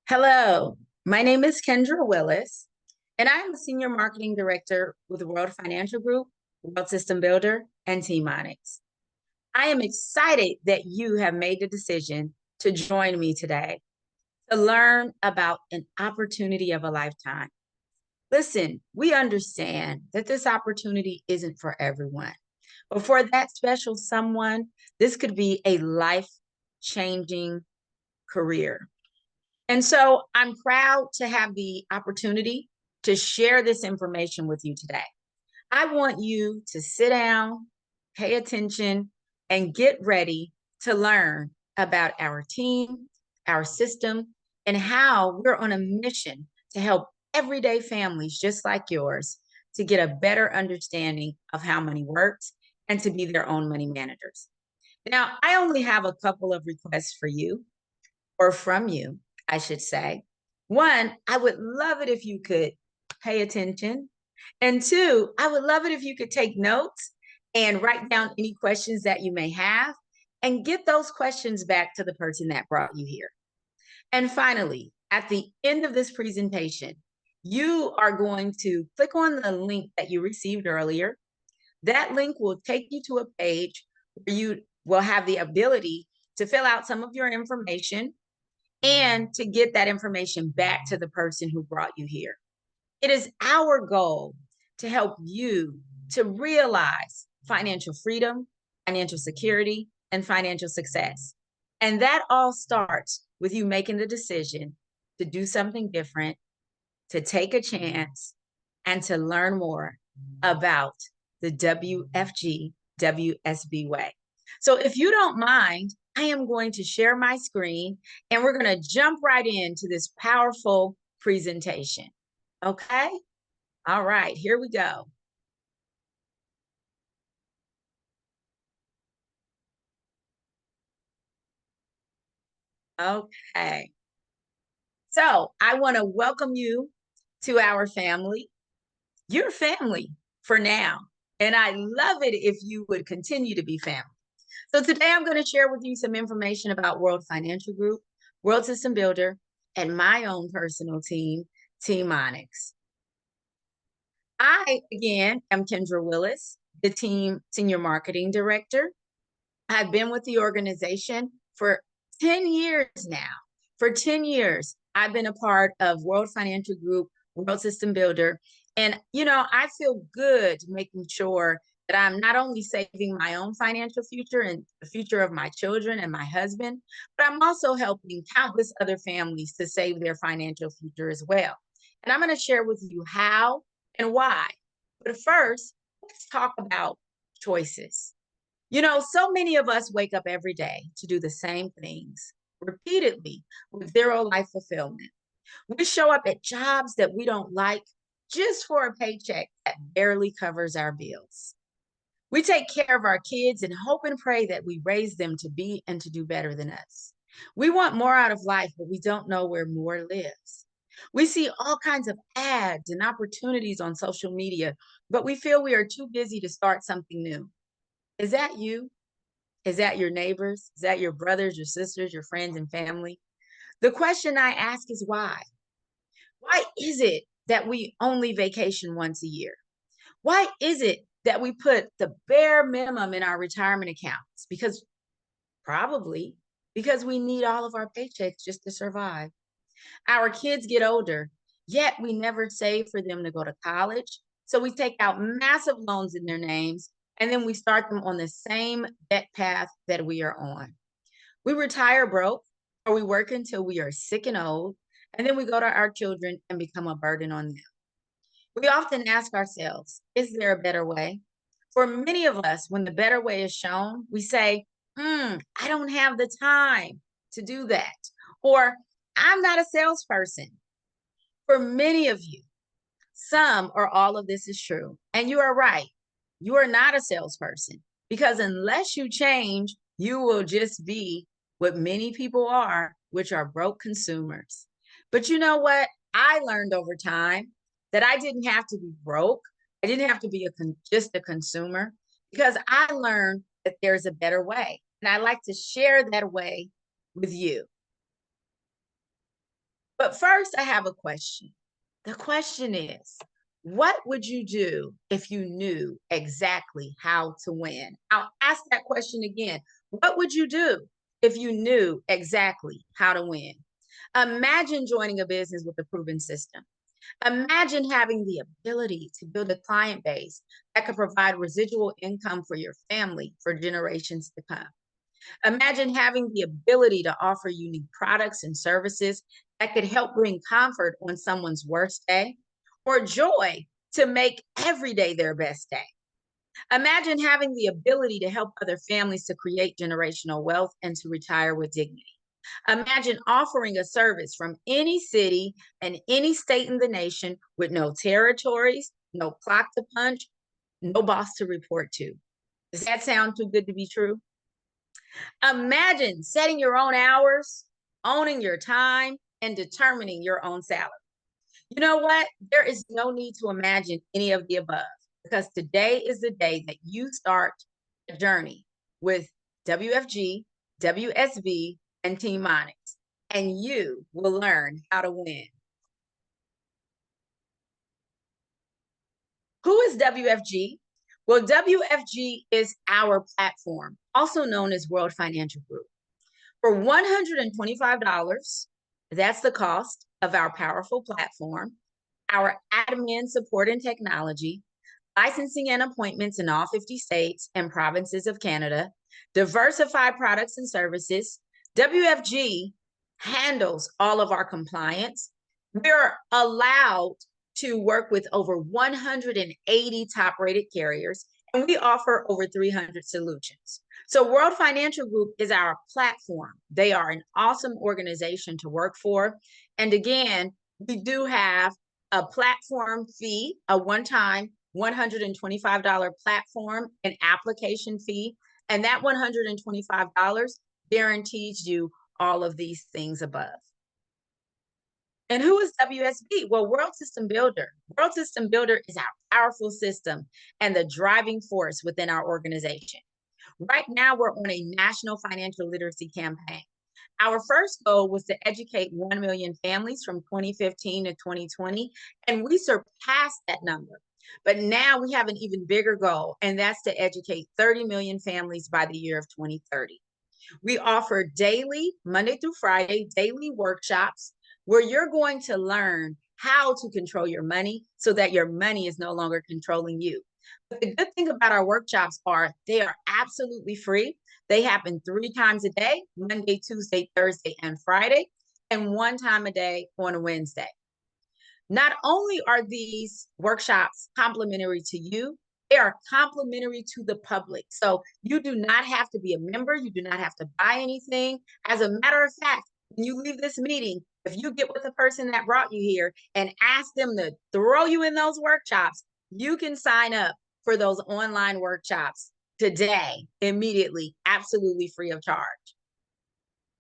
Hello, my name is Kendra Willis, and I am a Senior Marketing Director with World Financial Group, World System Builder, and Team Onyx. I am excited that you have made the decision to join me today to learn about an opportunity of a lifetime. Listen, we understand that this opportunity isn't for everyone, but for that special someone, this could be a life changing career. And so I'm proud to have the opportunity to share this information with you today. I want you to sit down, pay attention, and get ready to learn about our team, our system, and how we're on a mission to help everyday families just like yours to get a better understanding of how money works and to be their own money managers. Now, I only have a couple of requests for you, or from you, I should say. One, I would love it if you could pay attention. And two, I would love it if you could take notes and write down any questions that you may have and get those questions back to the person that brought you here. And finally, at the end of this presentation, you are going to click on the link that you received earlier. That link will take you to a page where you will have the ability to fill out some of your information and to get that information back to the person who brought you here. It is our goal to help you to realize financial freedom, financial security, and financial success. And that all starts with you making the decision to do something different, to take a chance, and to learn more about the WFG WSB way. So if you don't mind, I am going to share my screen and we're going to jump right into this powerful presentation. Okay? All right, here we go. Okay. So I want to welcome you to our family. You're family for now. And I love it if you would continue to be family. So today I'm going to share with you some information about World Financial Group, World System Builder, and my own personal team, Team Onyx. I, again, am Kendra Willis, the team senior marketing director. I've been with the organization for 10 years now. For 10 years, I've been a part of World Financial Group, World System Builder. And, I feel good making sure that I'm not only saving my own financial future and the future of my children and my husband, but I'm also helping countless other families to save their financial future as well. And I'm going to share with you how and why. But first, let's talk about choices. So many of us wake up every day to do the same things repeatedly with zero life fulfillment. We show up at jobs that we don't like just for a paycheck that barely covers our bills. We take care of our kids and hope and pray that we raise them to be and to do better than us. We want more out of life, but we don't know where more lives. We see all kinds of ads and opportunities on social media, but we feel we are too busy to start something new. Is that you? Is that your neighbors? Is that your brothers, your sisters, your friends, and family? The question I ask is why? Why is it that we only vacation once a year? Why is it that we put the bare minimum in our retirement accounts? Probably because we need all of our paychecks just to survive. Our kids get older, yet we never save for them to go to college. So we take out massive loans in their names and then we start them on the same debt path that we are on. We retire broke or we work until we are sick and old, and then we go to our children and become a burden on them. We often ask ourselves, is there a better way? For many of us, when the better way is shown, we say, I don't have the time to do that. Or I'm not a salesperson. For many of you, some or all of this is true. And you are right. You are not a salesperson because unless you change, you will just be what many people are, which are broke consumers. But you know what? I learned over time that I didn't have to be broke. I didn't have to be just a consumer because I learned that there's a better way. And I like to share that way with you. But first, I have a question. The question is, what would you do if you knew exactly how to win? I'll ask that question again. What would you do if you knew exactly how to win? Imagine joining a business with a proven system. Imagine having the ability to build a client base that could provide residual income for your family for generations to come. Imagine having the ability to offer unique products and services that could help bring comfort on someone's worst day or joy to make every day their best day. Imagine having the ability to help other families to create generational wealth and to retire with dignity. Imagine offering a service from any city and any state in the nation with no territories, no clock to punch, no boss to report to. Does that sound too good to be true? Imagine setting your own hours, owning your time, and determining your own salary. You know what? There is no need to imagine any of the above because today is the day that you start a journey with WFG, WSB, and Team Monix, and you will learn how to win. Who is WFG? Well, WFG is our platform, also known as World Financial Group. For $125, that's the cost of our powerful platform, our admin support and technology, licensing and appointments in all 50 states and provinces of Canada, diversified products and services. WFG handles all of our compliance. We're allowed to work with over 180 top rated carriers, and we offer over 300 solutions. So, World Financial Group is our platform. They are an awesome organization to work for. And again, we do have a platform fee, a one time $125 platform and application fee. And that $125 guarantees you all of these things above. And who is WSB? Well, World System Builder. World System Builder is our powerful system and the driving force within our organization. Right now, we're on a national financial literacy campaign. Our first goal was to educate 1 million families from 2015 to 2020, and we surpassed that number. But now we have an even bigger goal, and that's to educate 30 million families by the year of 2030. We offer daily, Monday through Friday, daily workshops where you're going to learn how to control your money so that your money is no longer controlling you. But the good thing about our workshops are they are absolutely free. They happen 3 times a day, Monday, Tuesday, Thursday, and Friday, and 1 time a day on a Wednesday. Not only are these workshops complimentary to you, they are complimentary to the public. So you do not have to be a member. You do not have to buy anything. As a matter of fact, when you leave this meeting, if you get with the person that brought you here and ask them to throw you in those workshops, you can sign up for those online workshops today, immediately, absolutely free of charge.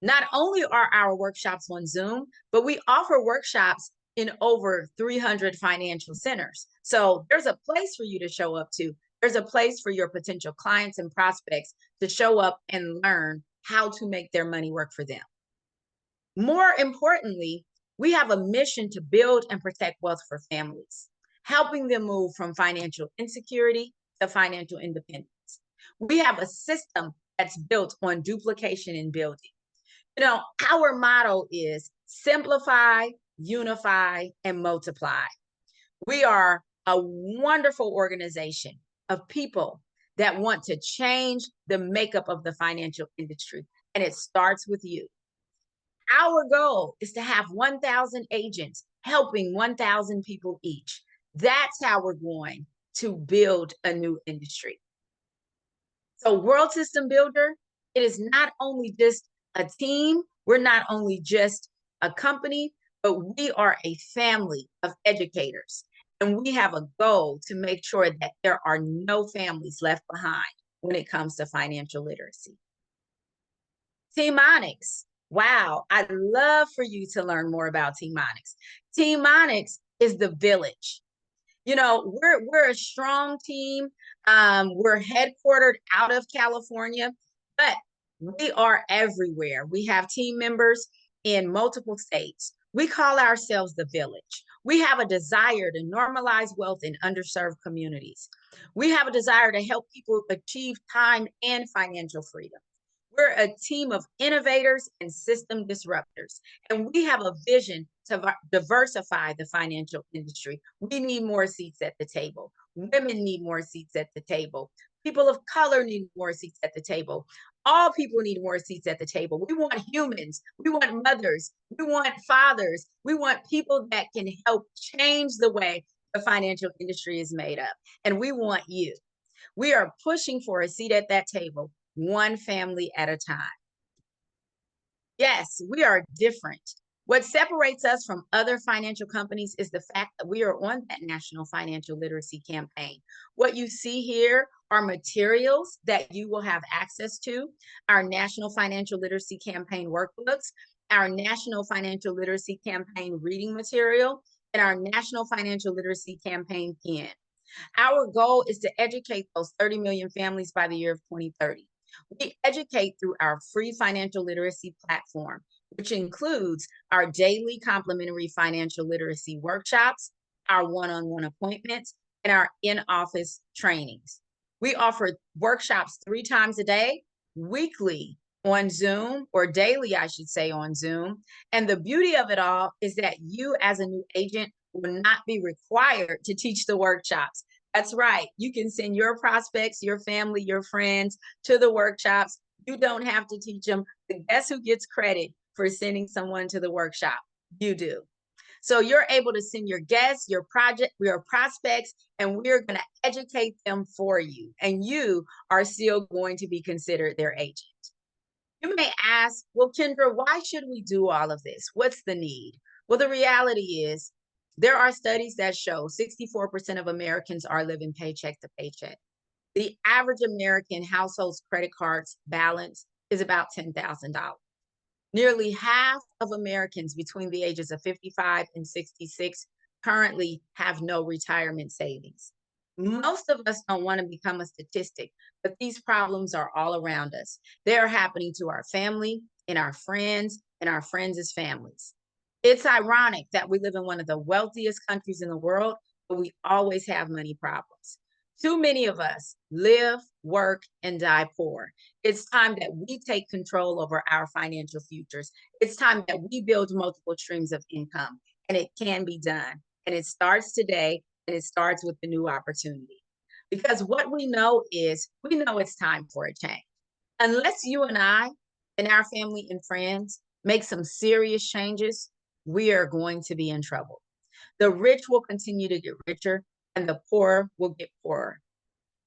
Not only are our workshops on Zoom, but we offer workshops in over 300 financial centers. So there's a place for you to show up to. There's a place for your potential clients and prospects to show up and learn how to make their money work for them. More importantly, we have a mission to build and protect wealth for families, helping them move from financial insecurity to financial independence. We have a system that's built on duplication and building. You know, our motto is simplify, unify, and multiply. We are a wonderful organization of people that want to change the makeup of the financial industry, and it starts with you. Our goal is to have 1,000 agents helping 1,000 people each. That's how we're going to build a new industry. So, World System Builder, it is not only just a team, we're not only just a company, but we are a family of educators. And we have a goal to make sure that there are no families left behind when it comes to financial literacy. Team Monix. Wow, I'd love for you to learn more about Team Monix. Team Monix is the village. You know, we're a strong team. We're headquartered out of California, but we are everywhere. We have team members in multiple states. We call ourselves the village. We have a desire to normalize wealth in underserved communities. We have a desire to help people achieve time and financial freedom. We're a team of innovators and system disruptors, and we have a vision to diversify the financial industry. We need more seats at the table. Women need more seats at the table. People of color need more seats at the table. All people need more seats at the table. We want humans. We want mothers. We want fathers. We want people that can help change the way the financial industry is made up. And we want you. We are pushing for a seat at that table, one family at a time. Yes, we are different. What separates us from other financial companies is the fact that we are on that National Financial Literacy Campaign. What you see here are materials that you will have access to, our National Financial Literacy Campaign workbooks, our National Financial Literacy Campaign reading material, and our National Financial Literacy Campaign pen. Our goal is to educate those 30 million families by the year of 2030. We educate through our free financial literacy platform, which includes our daily complimentary financial literacy workshops, our one-on-one appointments, and our in-office trainings. We offer workshops 3 times a day, weekly on Zoom, or daily, I should say, on Zoom. And the beauty of it all is that you, as a new agent, will not be required to teach the workshops. That's right. You can send your prospects, your family, your friends to the workshops. You don't have to teach them. But guess who gets credit for sending someone to the workshop? You do. So you're able to send your guests, your prospects, and we're going to educate them for you. And you are still going to be considered their agent. You may ask, well, Kendra, why should we do all of this? What's the need? Well, the reality is there are studies that show 64% of Americans are living paycheck to paycheck. The average American household's credit cards balance is about $10,000. Nearly half of Americans between the ages of 55 and 66 currently have no retirement savings. Most of us don't want to become a statistic, but these problems are all around us. They are happening to our family and our friends and our friends' families. It's ironic that we live in one of the wealthiest countries in the world, but we always have money problems. Too many of us live, work, and die poor. It's time that we take control over our financial futures. It's time that we build multiple streams of income, and it can be done. And it starts today, and it starts with the new opportunity. Because what we know is, we know it's time for a change. Unless you and I and our family and friends make some serious changes, we are going to be in trouble. The rich will continue to get richer, and the poor will get poorer.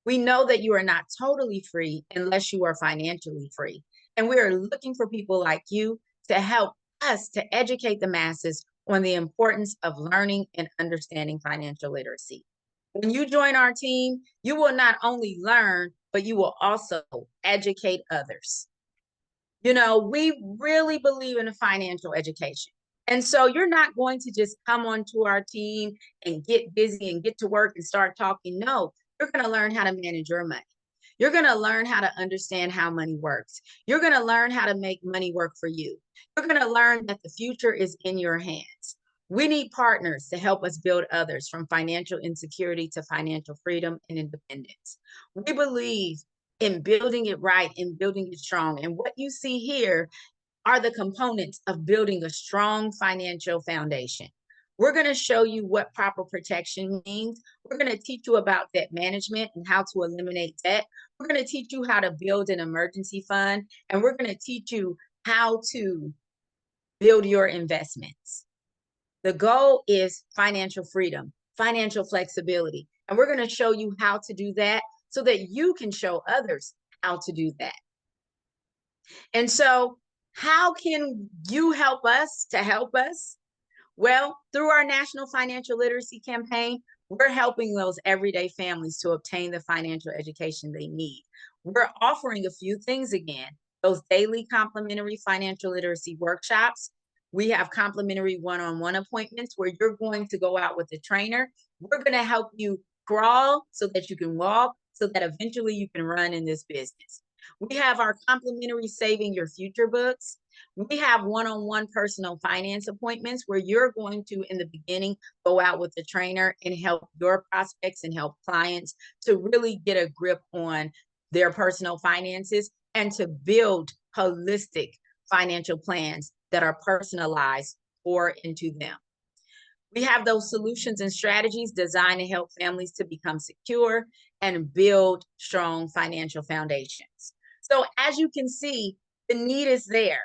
We know that you are not totally free unless you are financially free. And we are looking for people like you to help us to educate the masses on the importance of learning and understanding financial literacy. When you join our team, you will not only learn, but you will also educate others. You know, we really believe in financial education. And so you're not going to just come onto our team and get busy and get to work and start talking. No, you're going to learn how to manage your money. You're going to learn how to understand how money works. You're going to learn how to make money work for you. You're going to learn that the future is in your hands. We need partners to help us build others from financial insecurity to financial freedom and independence. We believe in building it right and building it strong. And what you see here are the components of building a strong financial foundation. We're going to show you what proper protection means. We're going to teach you about debt management and how to eliminate debt. We're going to teach you how to build an emergency fund, and we're going to teach you how to build your investments. The goal is financial freedom, financial flexibility, and we're going to show you how to do that so that you can show others how to do that. And so, how can you help us to help us? Well, through our National Financial Literacy Campaign, we're helping those everyday families to obtain the financial education they need. We're offering a few things again, those daily complimentary financial literacy workshops. We have complimentary one-on-one appointments where you're going to go out with a trainer. We're going to help you crawl so that you can walk, so that eventually you can run in this business. We have our complimentary Saving Your Future books. We have one-on-one personal finance appointments where you're going to, in the beginning, go out with the trainer and help your prospects and help clients to really get a grip on their personal finances and to build holistic financial plans that are personalized or into them. We have those solutions and strategies designed to help families to become secure and build strong financial foundations. So as you can see, the need is there.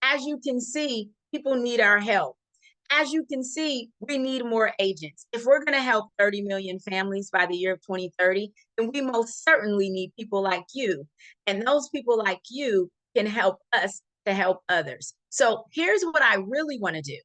As you can see, people need our help. As you can see, we need more agents. If we're going to help 30 million families by the year of 2030, then we most certainly need people like you. And those people like you can help us to help others. So here's what I really want to do.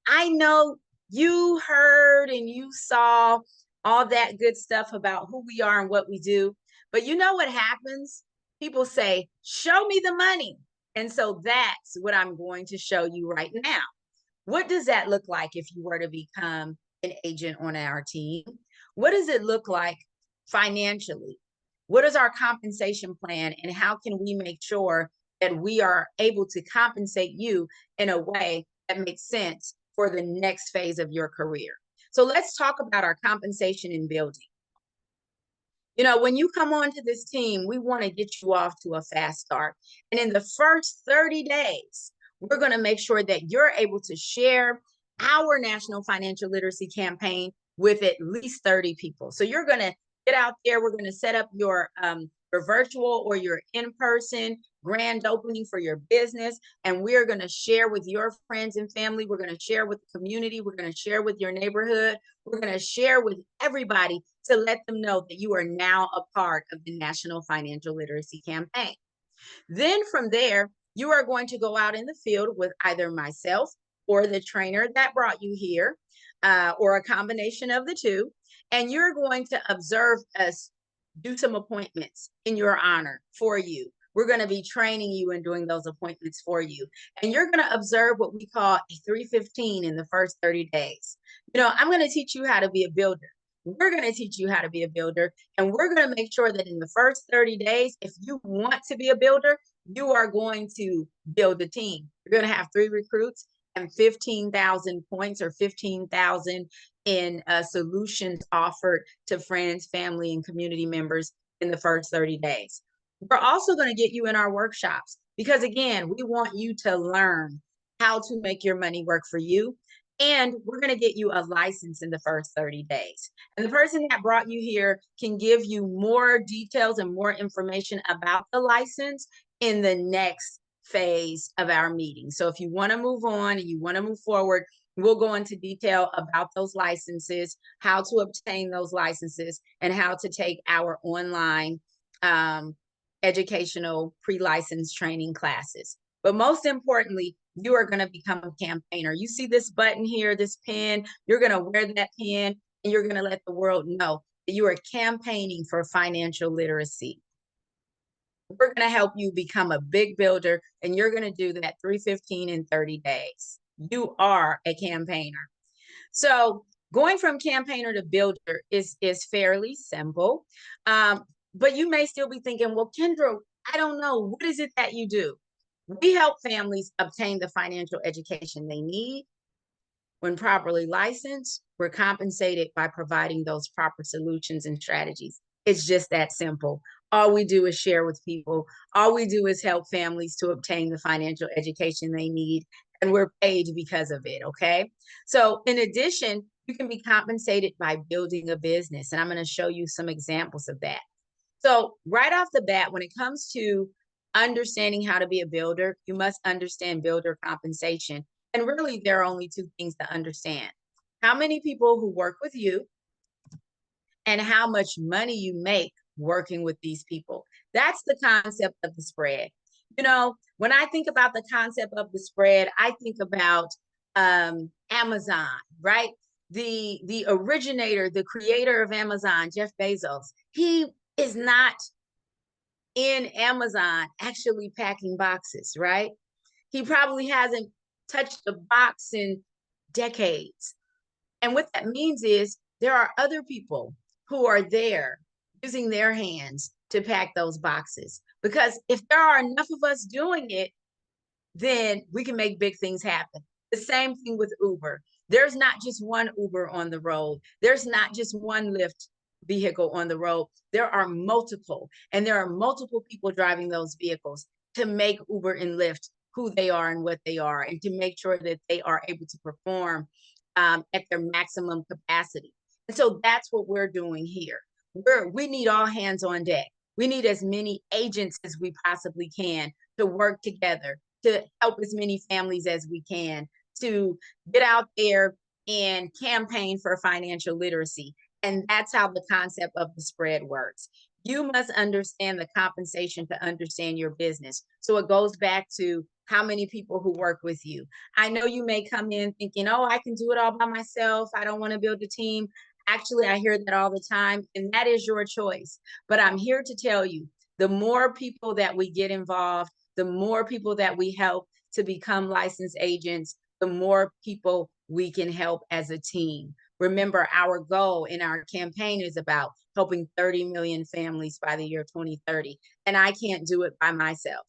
I know you heard and you saw all that good stuff about who we are and what we do. But you know what happens? People say, show me the money. And so that's what I'm going to show you right now. What does that look like if you were to become an agent on our team? What does it look like financially? What is our compensation plan? And how can we make sure that we are able to compensate you in a way that makes sense for the next phase of your career? So let's talk about our compensation and building. You know, when you come onto this team, we want to get you off to a fast start. And in the first 30 days, we're going to make sure that you're able to share our National Financial Literacy Campaign with at least 30 people. So you're going to get out there. We're going to set up your virtual or your in-person grand opening for your business. And we're going to share with your friends and family. We're going to share with the community. We're going to share with your neighborhood. We're going to share with everybody to let them know that you are now a part of the National Financial Literacy Campaign. Then from there, you are going to go out in the field with either myself or the trainer that brought you here, or a combination of the two. And you're going to observe us do some appointments in your honor for you. We're going to be training you and doing those appointments for you. And you're going to observe what we call a 315 in the first 30 days. You know, I'm going to teach you how to be a builder. We're going to teach you how to be a builder. And we're going to make sure that in the first 30 days, if you want to be a builder, you are going to build a team. You're going to have 3 recruits and 15,000 points or 15,000 in solutions offered to friends, family, and community members in the first 30 days. We're also going to get you in our workshops because, again, we want you to learn how to make your money work for you. And we're going to get you a license in the first 30 days. And the person that brought you here can give you more details and more information about the license in the next phase of our meeting. So if you want to move on and you want to move forward, we'll go into detail about those licenses, how to obtain those licenses, and how to take our online educational pre-license training classes. But most importantly, you are going to become a campaigner. You see this button here, this pin, you're going to wear that pin and you're going to let the world know that you are campaigning for financial literacy. We're going to help you become a big builder, and you're going to do that 315 in 30 days. You are a campaigner. So going from campaigner to builder is fairly simple. But you may still be thinking, well, Kendra, I don't know. What is it that you do? We help families obtain the financial education they need. When properly licensed, we're compensated by providing those proper solutions and strategies. It's just that simple. All we do is share with people. All we do is help families to obtain the financial education they need, and we're paid because of it, okay? So in addition, you can be compensated by building a business, and I'm going to show you some examples of that. So right off the bat, when it comes to understanding how to be a builder, you must understand builder compensation. And really, there are only 2 things to understand: how many people who work with you and how much money you make working with these people. That's the concept of the spread. You know, when I think about the concept of the spread, I think about Amazon, right? The originator, the creator of Amazon, Jeff Bezos, he is not in Amazon actually packing boxes, right? He probably hasn't touched a box in decades. And what that means is there are other people who are there using their hands to pack those boxes. Because if there are enough of us doing it, then we can make big things happen. The same thing with Uber. There's not just one Uber on the road. There's not just one Lyft vehicle on the road. There are multiple, and there are multiple people driving those vehicles to make Uber and Lyft who they are and what they are, and to make sure that they are able to perform at their maximum capacity. And so that's what we're doing here. We need all hands on deck. We need as many agents as we possibly can to work together to help as many families as we can, to get out there and campaign for financial literacy. And that's how the concept of the spread works. You must understand the compensation to understand your business. So it goes back to how many people who work with you. I know you may come in thinking, oh, I can do it all by myself. I don't want to build a team. Actually, I hear that all the time, and that is your choice. But I'm here to tell you, the more people that we get involved, the more people that we help to become licensed agents, the more people we can help as a team. Remember, our goal in our campaign is about helping 30 million families by the year 2030. And I can't do it by myself.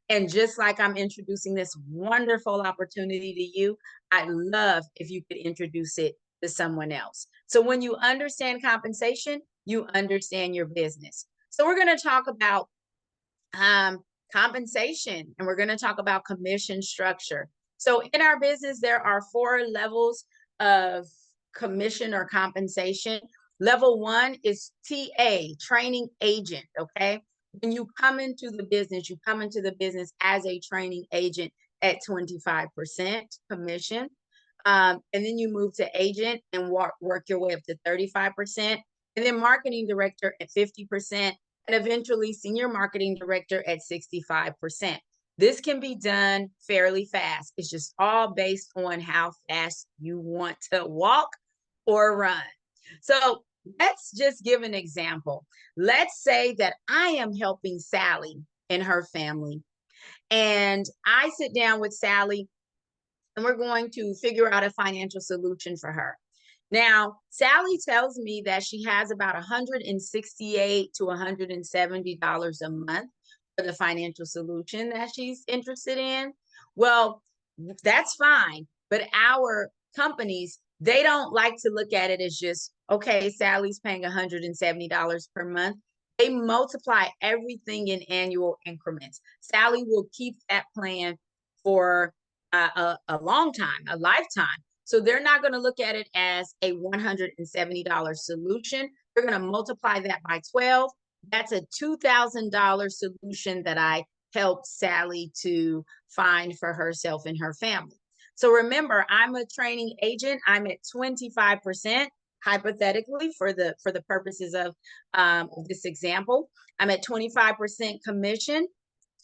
And just like I'm introducing this wonderful opportunity to you, I'd love if you could introduce it to someone else. So when you understand compensation, you understand your business. So we're going to talk about compensation, and we're going to talk about commission structure. So in our business, there are 4 levels of commission or compensation. Level 1 is TA, training agent. Okay. When you come into the business, you come into the business as a training agent at 25% commission. And then you move to agent and work your way up to 35%. And then marketing director at 50%. And eventually senior marketing director at 65%. This can be done fairly fast. It's just all based on how fast you want to walk or run. So let's just give an example. Let's say that I am helping Sally and her family, and I sit down with Sally and we're going to figure out a financial solution for her. Now, Sally tells me that she has about $168 to $170 a month for the financial solution that she's interested in. Well, that's fine, but our companies, they don't like to look at it as just, okay, Sally's paying $170 per month. They multiply everything in annual increments. Sally will keep that plan for a long time, a lifetime. So they're not going to look at it as a $170 solution. They're going to multiply that by 12. That's a $2,000 solution that I helped Sally to find for herself and her family. So remember, I'm a training agent. I'm at 25%, hypothetically, for the purposes of this example. I'm at 25% commission,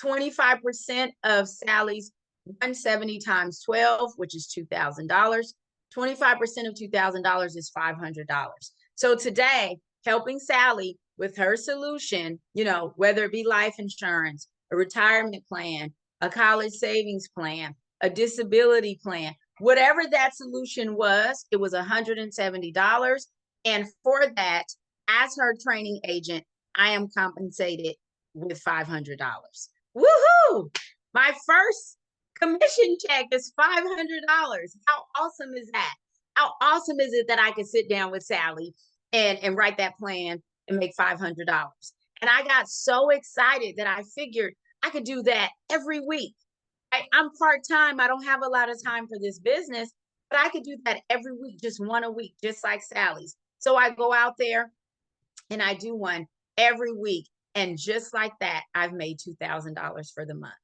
25% of Sally's 170 times 12, which is $2,000. 25% of $2,000 is $500. So today, helping Sally with her solution, whether it be life insurance, a retirement plan, a college savings plan, a disability plan, whatever that solution was, it was $170. And for that, as her training agent, I am compensated with $500. Woohoo! My first commission check is $500. How awesome is that? How awesome is it that I could sit down with Sally and write that plan and make $500? And I got so excited that I figured I could do that every week. I'm part-time. I don't have a lot of time for this business, but I could do that every week, just one a week, just like Sally's. So I go out there and I do one every week. And just like that, I've made $2,000 for the month.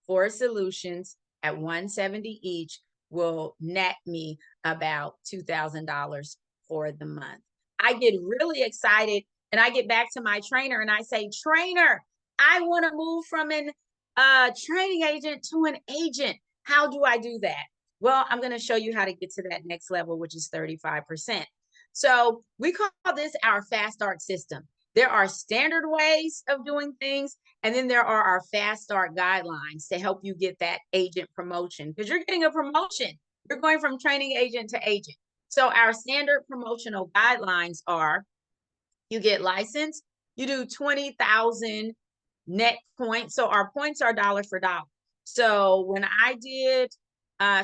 4 solutions at $170 each will net me about $2,000 for the month. I get really excited and I get back to my trainer and I say, trainer, I want to move from an training agent to an agent. How do I do that? Well, I'm going to show you how to get to that next level, which is 35%. So we call this our fast start system. There are standard ways of doing things, and then there are our fast start guidelines to help you get that agent promotion, because you're getting a promotion. You're going from training agent to agent. So our standard promotional guidelines are: you get licensed, you do 20,000 net points. So our points are dollar for dollar. So when I did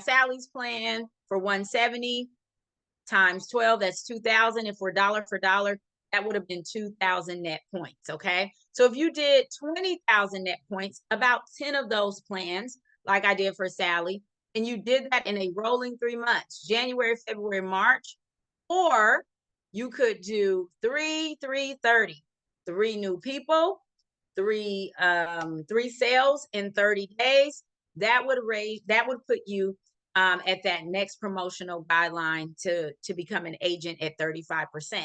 Sally's plan for 170 times 12, that's 2,000. If we're dollar for dollar, that would have been 2,000 net points. Okay. So if you did 20,000 net points, about 10 of those plans, like I did for Sally, and you did that in a rolling 3 months, January, February, March, or you could do 3, 3, 30, 3 new people, three sales in 30 days. That would put you at that next promotional guideline to become an agent at 35%.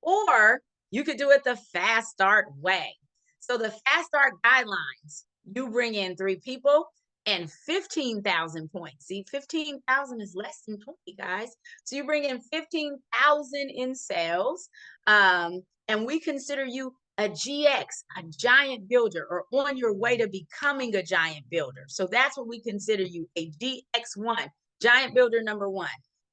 Or you could do it the fast start way. So the fast start guidelines, you bring in 3 people and 15,000 points. See, 15,000 is less than 20, guys. So you bring in 15,000 in sales, and we consider you a GX, a giant builder, or on your way to becoming a giant builder. So that's what we consider you, a GX1, giant builder number 1.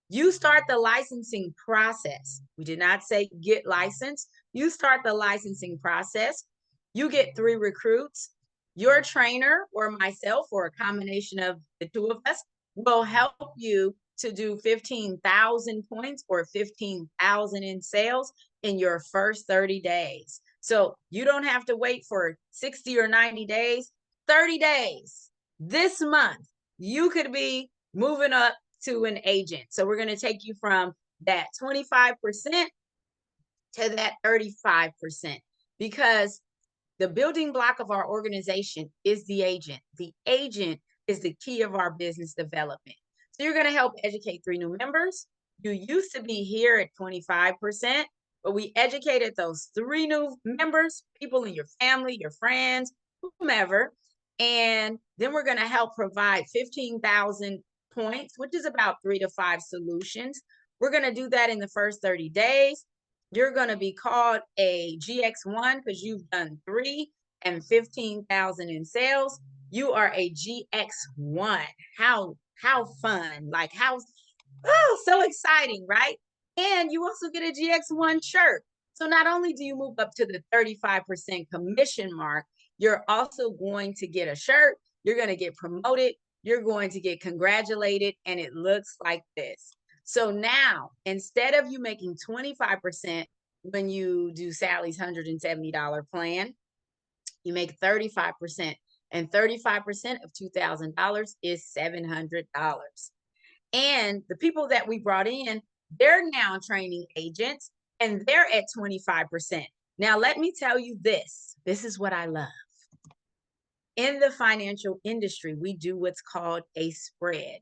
You start the licensing process. We did not say get licensed. You start the licensing process. You get 3 recruits. Your trainer or myself, or a combination of the 2 of us, will help you to do 15,000 points or 15,000 in sales in your first 30 days. So you don't have to wait for 60 or 90 days, 30 days. This month, you could be moving up to an agent. So we're going to take you from that 25% to that 35%, because the building block of our organization is the agent. The agent is the key of our business development. So you're going to help educate 3 new members. You used to be here at 25%, but we educated those 3 new members, people in your family, your friends, whomever. And then we're going to help provide 15,000 points, which is about 3 to 5 solutions. We're going to do that in the first 30 days. You're going to be called a GX1 because you've done 3 and 15,000 in sales. You are a GX1. How fun, like so exciting, right? And you also get a GX1 shirt. So not only do you move up to the 35% commission mark, you're also going to get a shirt. You're going to get promoted. You're going to get congratulated. And it looks like this. So now, instead of you making 25% when you do Sally's $170 plan, you make 35%. And 35% of $2,000 is $700. And the people that we brought in, they're now training agents, and they're at 25%. Now, let me tell you this. This is what I love. In the financial industry, we do what's called a spread.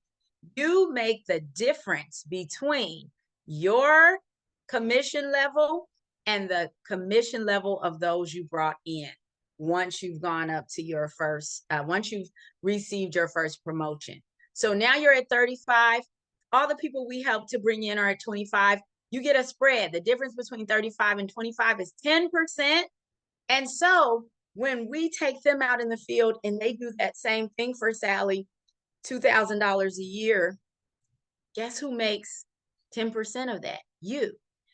You make the difference between your commission level and the commission level of those you brought in once you've gone up to your first, once you've received your first promotion. So now you're at 35. All the people we help to bring in are at 25. You get a spread. The difference between 35 and 25 is 10%. And so when we take them out in the field and they do that same thing for Sally, $2,000 a year, guess who makes 10% of that? You.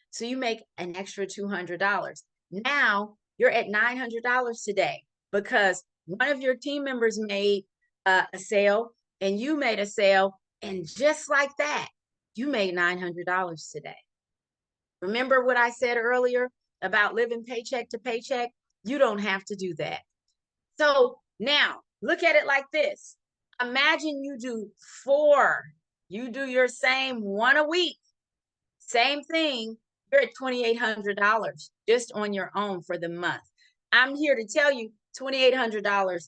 So you make an extra $200. Now you're at $900 today because one of your team members made a sale and you made a sale. And just like that, you made $900 today. Remember what I said earlier about living paycheck to paycheck? You don't have to do that. So now look at it like this. Imagine you do 4. You do your same 1 a week. Same thing. You're at $2,800 just on your own for the month. I'm here to tell you $2,800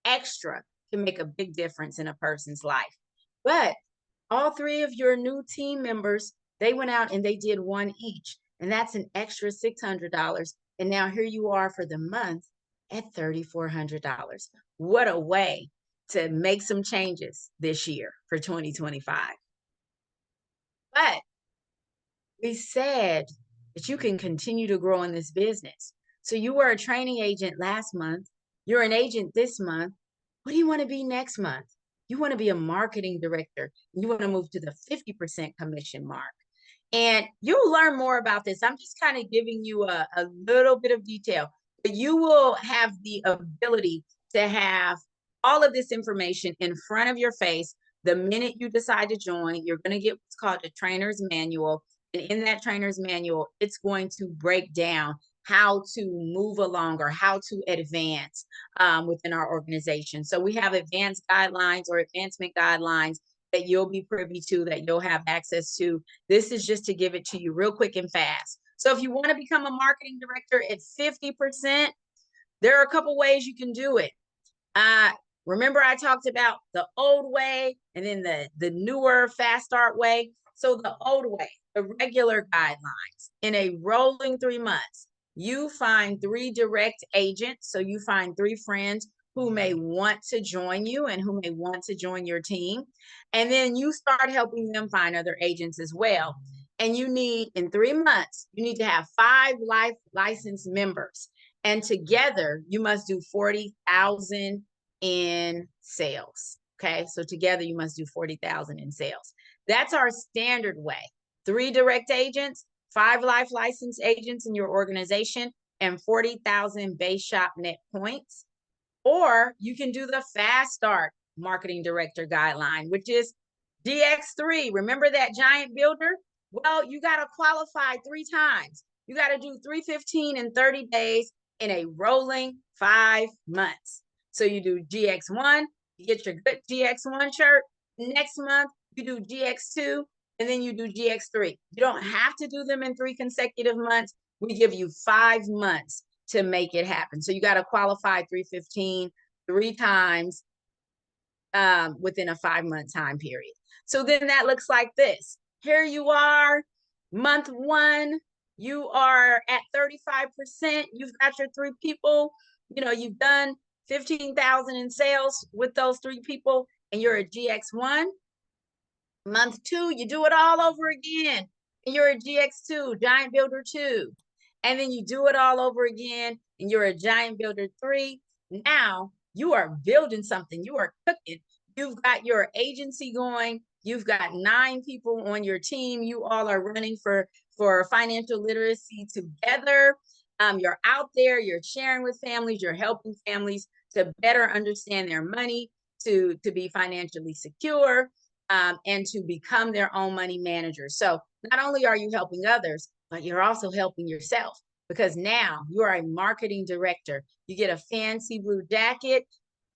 extra can make a big difference in a person's life. But all 3 of your new team members, they went out and they did 1 each. And that's an extra $600. And now here you are for the month at $3,400. What a way to make some changes this year for 2025. But we said that you can continue to grow in this business. So you were a training agent last month. You're an agent this month. What do you want to be next month? You want to be a marketing director. You want to move to the 50% commission mark. And you'll learn more about this. I'm just kind of giving you a little bit of detail, but you will have the ability to have all of this information in front of your face. The minute you decide to join, you're going to get what's called a trainer's manual. And in that trainer's manual, it's going to break down how to move along or how to advance within our organization. So we have advanced guidelines or advancement guidelines that you'll be privy to, that you'll have access to. This is just to give it to you real quick and fast. So if you want to become a marketing director at 50%, there are a couple ways you can do it. Remember I talked about the old way and then the newer fast start way. So the old way, the regular guidelines, in a rolling 3 months, you find 3 direct agents. So you find 3 friends who may want to join you and who may want to join your team. And then you start helping them find other agents as well. And you need, in 3 months, you need to have 5 life licensed members. And together you must do 40,000 in sales. Okay. So together you must do 40,000 in sales. That's our standard way. 3 direct agents, 5 life licensed agents in your organization, and 40,000 base shop net points. Or you can do the fast start marketing director guideline, which is DX3. Remember that giant builder? Well, you got to qualify 3 times. You got to do 315 in 30 days in a rolling 5 months. So you do GX1, you get your good GX1 shirt. Next month, you do GX2, and then you do GX3. You don't have to do them in 3 consecutive months. We give you 5 months to make it happen. So you got to qualify 315 3 times within a 5-month time period. So then that looks like this. Here you are, month 1, you are at 35%. You've got your 3 people, you've done 15,000 in sales with those 3 people, and you're a GX1. Month 2, you do it all over again, and you're a GX2, Giant Builder 2. And then you do it all over again, and you're a Giant Builder 3. Now you are building something. You are cooking. You've got your agency going. You've got 9 people on your team. You all are running for financial literacy together. You're out there. You're sharing with families. You're helping families to better understand their money, to be financially secure, and to become their own money managers. So not only are you helping others, but you're also helping yourself, because now you are a marketing director. You get a fancy blue jacket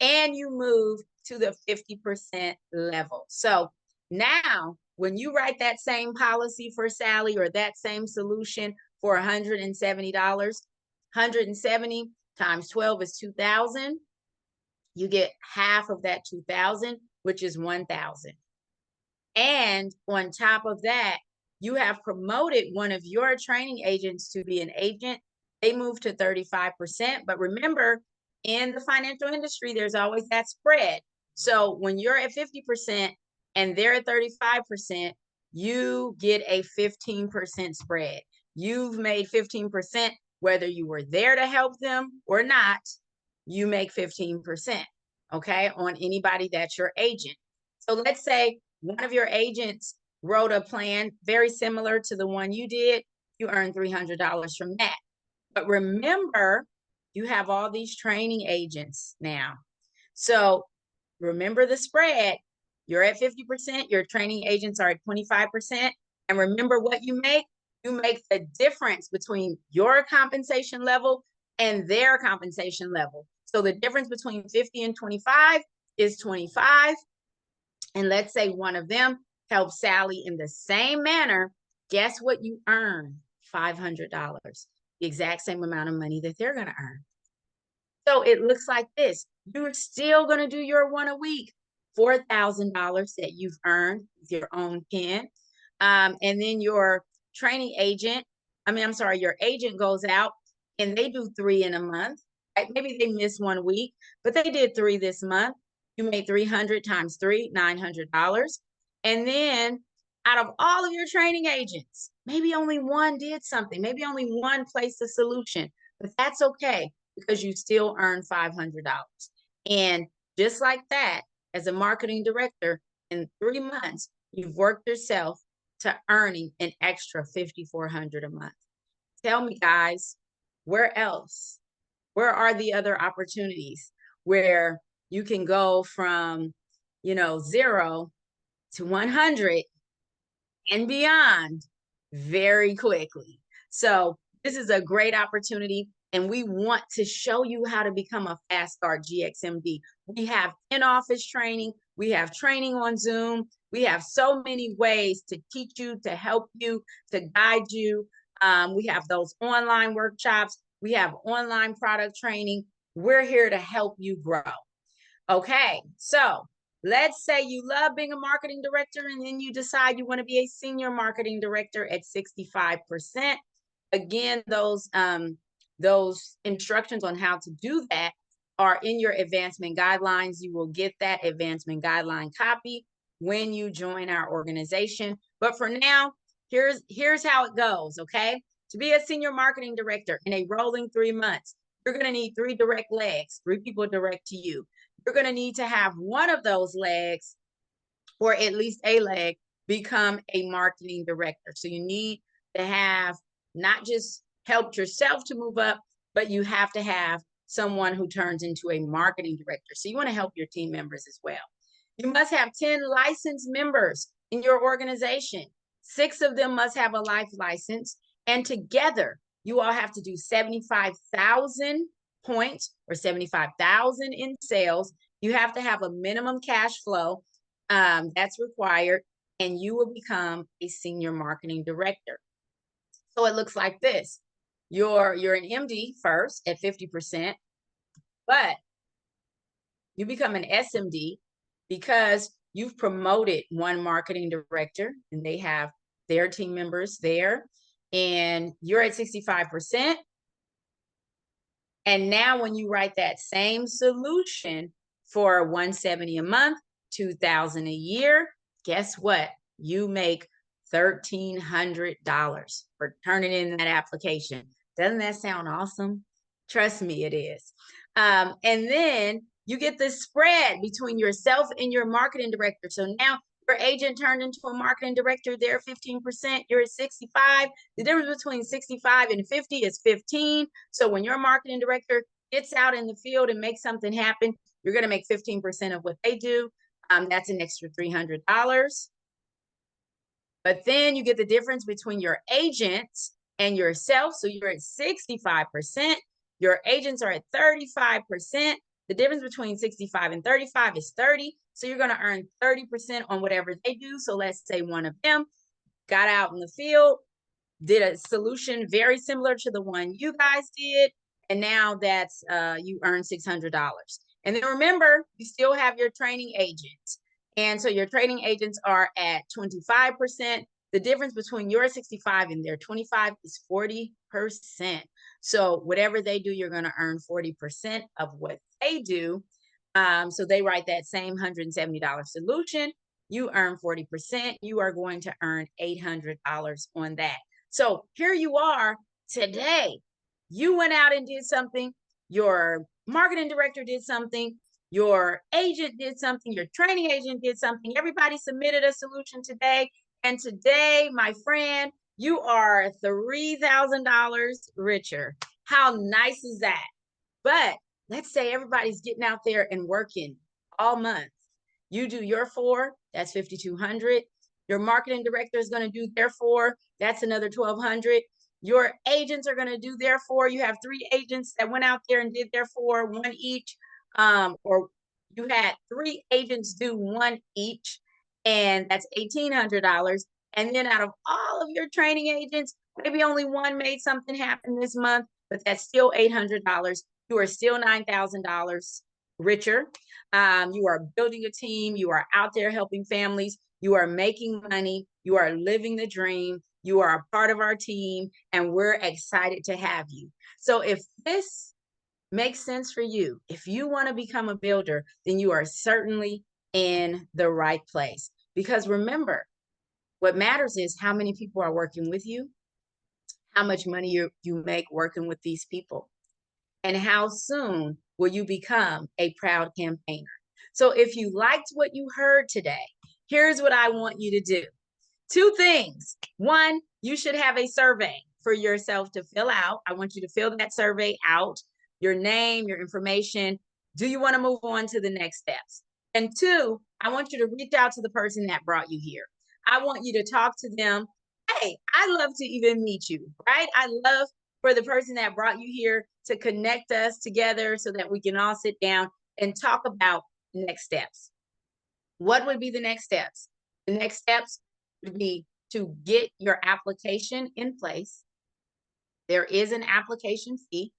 and you move to the 50% level. So now when you write that same policy for Sally or that same solution for $170, 170 times 12 is 2,000. You get half of that 2,000, which is 1,000. And on top of that, you have promoted one of your training agents to be an agent. They move to 35%. But remember, in the financial industry, there's always that spread. So when you're at 50% and they're at 35%, you get a 15% spread. You've made 15%, whether you were there to help them or not, you make 15%, okay, on anybody that's your agent. So let's say one of your agents wrote a plan very similar to the one you did. You earn $300 from that. But remember, you have all these training agents now. So remember the spread. You're at 50%, your training agents are at 25%. And remember what you make? You make the difference between your compensation level and their compensation level. So the difference between 50 and 25 is 25. And let's say one of them helps Sally in the same manner. Guess what you earn? $500, the exact same amount of money that they're going to earn. So it looks like this. You're still going to do your one a week, $4,000 that you've earned with your own pen. And then your training agent, your agent goes out and they do 3 in a month. Right? Maybe they miss 1 week, but they did 3 this month. You made 300 times 3, $900. And then out of all of your training agents, maybe only one did something. Maybe only one placed a solution, but that's okay because you still earn $500. And just like that, as a marketing director, in 3 months, you've worked yourself to earning an extra $5,400 a month. Tell me, guys, where else? Where are the other opportunities where you can go from, 0 to 100 and beyond very quickly. So this is a great opportunity, and we want to show you how to become a Fast Start GXMD. We have in-office training. We have training on Zoom. We have so many ways to teach you, to help you, to guide you. We have those online workshops. We have online product training. We're here to help you grow. Okay, so let's say you love being a marketing director and then you decide you want to be a senior marketing director at 65%. Again, those instructions on how to do that are in your advancement guidelines. You will get that advancement guideline copy when you join our organization. But for now, here's how it goes, okay? To be a senior marketing director in a rolling 3 months, you're going to need 3 direct legs, 3 people direct to you. You're going to need to have one of those legs, or at least a leg, become a marketing director. So you need to have not just helped yourself to move up, but you have to have someone who turns into a marketing director. So you want to help your team members as well. You must have 10 licensed members in your organization. 6 of them must have a life license. And together, you all have to do 75,000 points or 75,000 in sales. You have to have a minimum cash flow that's required, and you will become a senior marketing director. So it looks like this. You're an MD first at 50%, but you become an SMD because you've promoted one marketing director and they have their team members there, and you're at 65%. And now when you write that same solution for $170 a month, $2,000 a year, guess what? You make $1,300 for turning in that application. Doesn't that sound awesome? Trust me, it is. And then you get the spread between yourself and your marketing director. So now your agent turned into a marketing director, they're 15%, you're at 65. The difference between 65 and 50 is 15. So when your marketing director gets out in the field and makes something happen, you're going to make 15% of what they do. That's an extra $300. But then you get the difference between your agents and yourself. So you're at 65%. Your agents are at 35%. The difference between 65 and 35 is 30. So you're going to earn 30% on whatever they do. So let's say one of them got out in the field, did a solution very similar to the one you guys did, and now that's you earn $600. And then remember, you still have your training agents. And so your training agents are at 25%. The difference between your 65 and their 25 is 40%. So whatever they do, you're going to earn 40% of what they do. So they write that same $170 solution. You earn 40%. You are going to earn $800 on that. So here you are today. You went out and did something. Your marketing director did something. Your agent did something. Your training agent did something. Everybody submitted a solution today. And today, my friend, you are $3,000 richer. How nice is that? But let's say everybody's getting out there and working all month. You do your 4, that's 5,200. Your marketing director is going to do their 4, that's another 1,200. Your agents are going to do their 4. You have 3 agents that went out there and did their 4, 1 each. Or you had 3 agents do 1 each, and that's $1,800. And then out of all of your training agents, maybe only 1 made something happen this month, but that's still $800. You are still $9,000 richer. You are building a team. You are out there helping families. You are making money. You are living the dream. You are a part of our team, and we're excited to have you. So if this makes sense for you, if you want to become a builder, then you are certainly in the right place. Because remember, what matters is how many people are working with you, how much money you make working with these people, and how soon will you become a proud campaigner. So if you liked what you heard today, here's what I want you to do. 2 things. 1, you should have a survey for yourself to fill out. I want you to fill that survey out, your name, your information. Do you want to move on to the next steps? And two, I want you to reach out to the person that brought you here. I want you to talk to them. Hey, I love to even meet you, right? I love for the person that brought you here to connect us together so that we can all sit down and talk about next steps. What would be the next steps? The next steps would be to get your application in place. There is an application fee,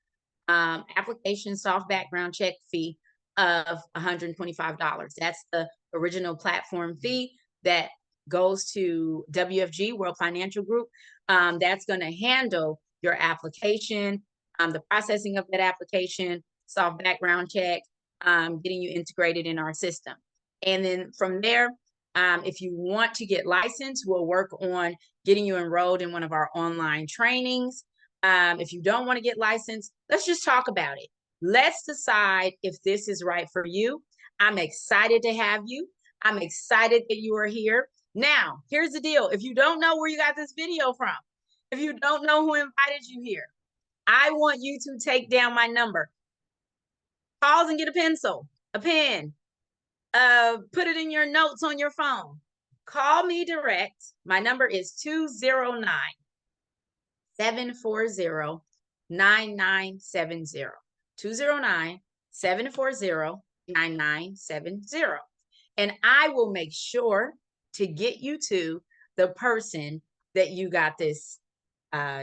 application soft background check fee of $125. That's the original platform fee that goes to WFG, World Financial Group. That's going to handle your application, the processing of that application, soft background check, getting you integrated in our system. And then from there, if you want to get licensed, we'll work on getting you enrolled in one of our online trainings. If you don't want to get licensed, let's just talk about it. Let's decide if this is right for you. I'm excited to have you. I'm excited that you are here. Now, here's the deal. If you don't know where you got this video from, if you don't know who invited you here, I want you to take down my number. Pause and get a pencil, a pen, put it in your notes on your phone. Call me direct. My number is 209 740 9970. 209 740 9970. And I will make sure to get you to the person that you got this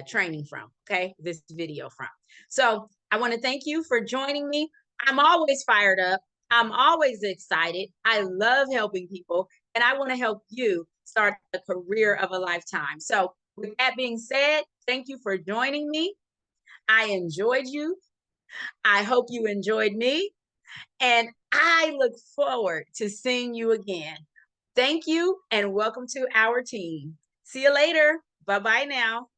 training from, okay? This video from. So I want to thank you for joining me. I'm always fired up. I'm always excited. I love helping people, and I want to help you start a career of a lifetime. So with that being said, thank you for joining me. I enjoyed you. I hope you enjoyed me. And I look forward to seeing you again. Thank you and welcome to our team. See you later. Bye-bye now.